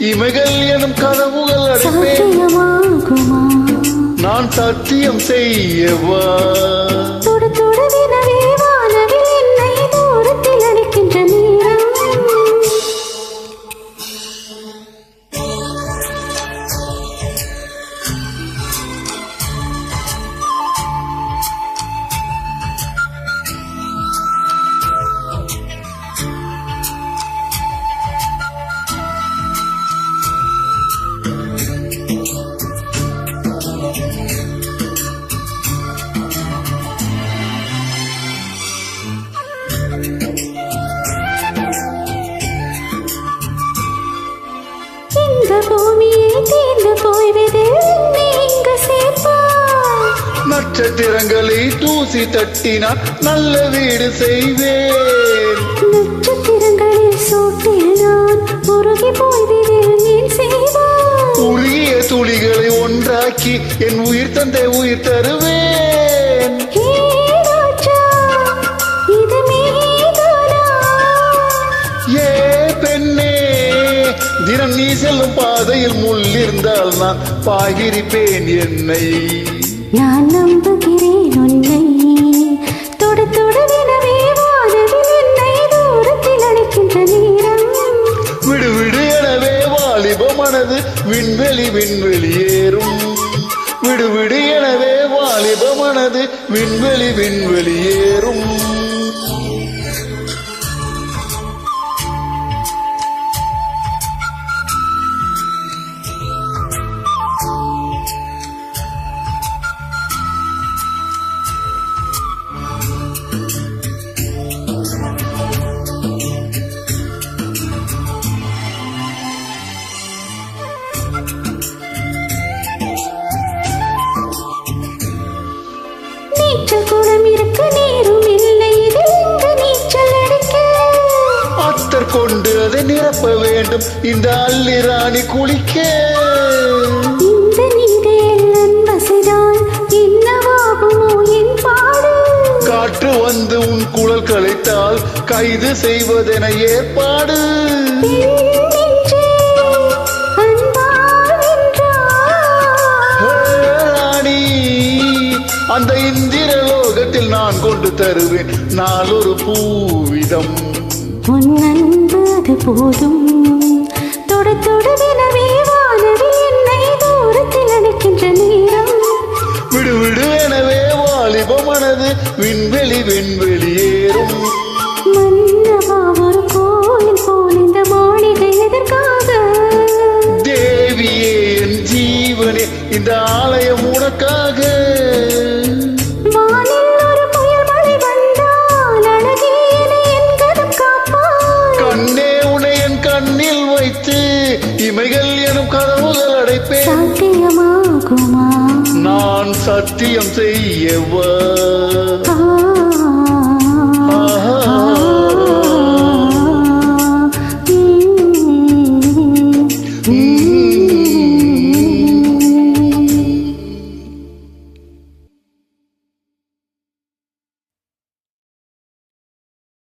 இமைகள் எனும் கதவுகள் அடைப்பேன். நான் சத்தியம் செய்யவா நட்சத்திரங்களை தூசி தட்டினால் நல்ல வீடு செய்வேன். நட்சத்திரங்களில் சோட்டினான் உருகி போய்விடில் நீ செய்வாய். உருகிய துளிகளை ஒன்றாக்கி என் உயிர் தந்தை உயிர் தருவேன். ஏ பெண்ணே, தினம் நீ செல்லும் பாதையில் முள் இருந்தால் நான் பாகிரிப்பேன் என்னை. நான் நம்புகிறேன் உன்னை தொட தொடவினவே வானவில் என்னை தூரத்தில் அழைக்கின்ற நேரம். விடு விடு எனவே வாலிபமானது விண்வெளி விண்வெளியேறும். விடு விடு எனவே வாலிபமானது விண்வெளி விண்வெளியேறும். நீச்சல் குளம் இருக்க நீரும் இல்லை, இதில் இங்கு நீச்சல் அடிக்க. அத்தர் கொண்டு அதை நிரப்ப வேண்டும் இந்த அல்லி ராணி குளிக்க. இந்த நீரையில் நன்வசைதான் என்னவாகுமோ என் பாடு. காற்று வந்து உன் குழல் களைத்தால் கைது செய்வதென ஏற்பாடு. அந்த இந்திர லோகத்தில் நான் கொண்டு தருவேன் நாளொரு பூவிதம். உன் அன்பு அது போதும் தொட தொடவினவே வானவில் என்னை தூரத்தில் அழைக்கின்ற நேரம். விடு விடு எனவே வாலிபமானது விண்வெளி விண்வெளியேறும். மன்னவா ஒரு கோயில் போல் இந்த மாளிகை எதற்காக? தேவியே என் ஜீவனே இந்த ஆலயம் உனக்காக. கண்ணில் வைத்து இமைகள் எனும் கதவுகள் அடைப்பேன். சாத்தியமாகுமா? நான் சத்தியம் செய்யவா